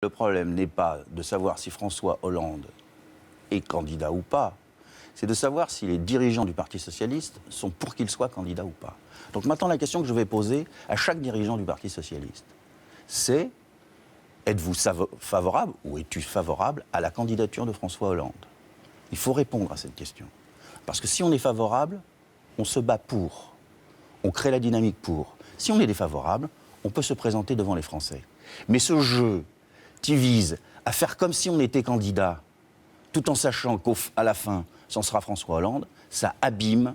Le problème n'est pas de savoir si François Hollande est candidat ou pas, c'est de savoir si les dirigeants du Parti socialiste sont pour qu'il soit candidat ou pas. Donc maintenant, la question que je vais poser à chaque dirigeant du Parti socialiste, c'est êtes-vous favorable ou es-tu favorable à la candidature de François Hollande? Il faut répondre à cette question. Parce que si on est favorable, on se bat pour. On crée la dynamique pour. Si on est défavorable, on peut se présenter devant les Français. Mais ce jeu qui vise à faire comme si on était candidat, tout en sachant qu'à la fin, ce sera François Hollande, ça abîme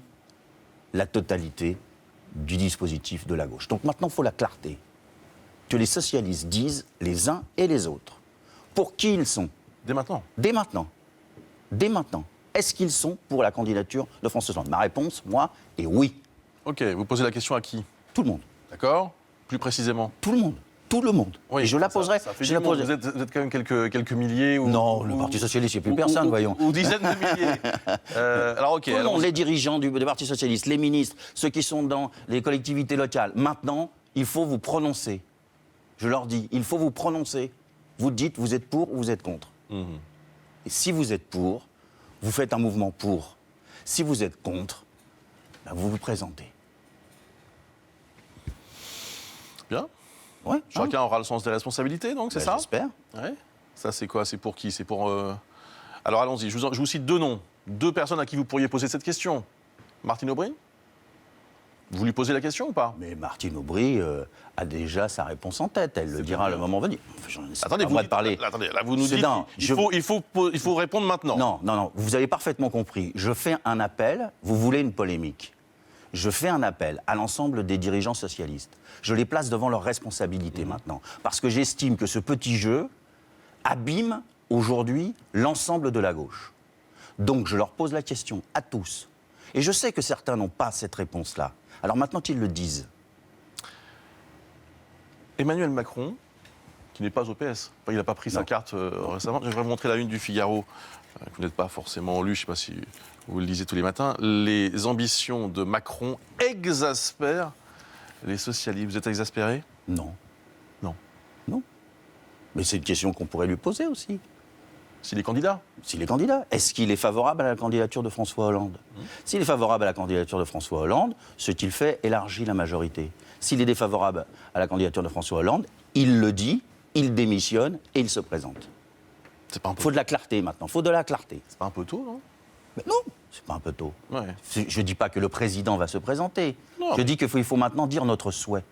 la totalité du dispositif de la gauche. Donc maintenant, il faut la clarté. Que les socialistes disent les uns et les autres. Pour qui ils sont? Dès maintenant. Dès maintenant. Dès maintenant. Est-ce qu'ils sont pour la candidature de François Hollande? Ma réponse, moi, est oui. Ok, vous posez la question à qui? Tout le monde. D'accord. Plus précisément? Tout le monde. Tout le monde. Oui, et je la poserai. Ça fait du monde. Vous êtes quand même quelques milliers ou, non, le Parti Socialiste, il n'y a plus personne, voyons. Ou dizaines de milliers. Alors, ok. Tout le monde, les dirigeants du Parti Socialiste, les ministres, ceux qui sont dans les collectivités locales. Maintenant, il faut vous prononcer. Je leur dis, il faut vous prononcer. Vous dites, vous êtes pour ou vous êtes contre. Et si vous êtes pour, vous faites un mouvement pour. Si vous êtes contre, ben vous vous présentez. Bien. Ouais, Chacun aura le sens des responsabilités, donc, c'est ça? J'espère. Ouais. Ça, c'est quoi? C'est pour qui? C'est pour... Alors, allons-y. Je vous cite deux noms. Deux personnes à qui vous pourriez poser cette question. Martine Aubry? Vous lui posez la question ou pas? Mais Martine Aubry a déjà sa réponse en tête. Elle le dira le moment venu. Attendez, vous parler. Attendez, là, vous nous dites non, il faut répondre maintenant. Non, vous avez parfaitement compris. Je fais un appel, vous voulez une polémique. Je fais un appel à l'ensemble des dirigeants socialistes. Je les place devant leurs responsabilités maintenant. Parce que j'estime que ce petit jeu abîme aujourd'hui l'ensemble de la gauche. Donc je leur pose la question à tous. Et je sais que certains n'ont pas cette réponse-là. Alors maintenant qu'ils le disent. Emmanuel Macron, qui n'est pas au PS, il n'a pas pris sa carte récemment. Je vais vous montrer la une du Figaro, que vous n'êtes pas forcément lu, je ne sais pas si vous le lisez tous les matins. Les ambitions de Macron exaspèrent les socialistes. Vous êtes exaspéré? Non. Non. Non. Mais c'est une question qu'on pourrait lui poser aussi. S'il est candidat? S'il est candidat. Est-ce qu'il est favorable à la candidature de François Hollande? S'il est favorable à la candidature de François Hollande, ce qu'il fait élargit la majorité. S'il est défavorable à la candidature de François Hollande, il le dit, il démissionne et il se présente. C'est pas un peu... Il faut de la clarté maintenant, il faut de la clarté. C'est pas un peu tôt, non? Mais non, c'est pas un peu tôt. Ouais. Je ne dis pas que le président va se présenter. Non. Je dis qu'il faut maintenant dire notre souhait.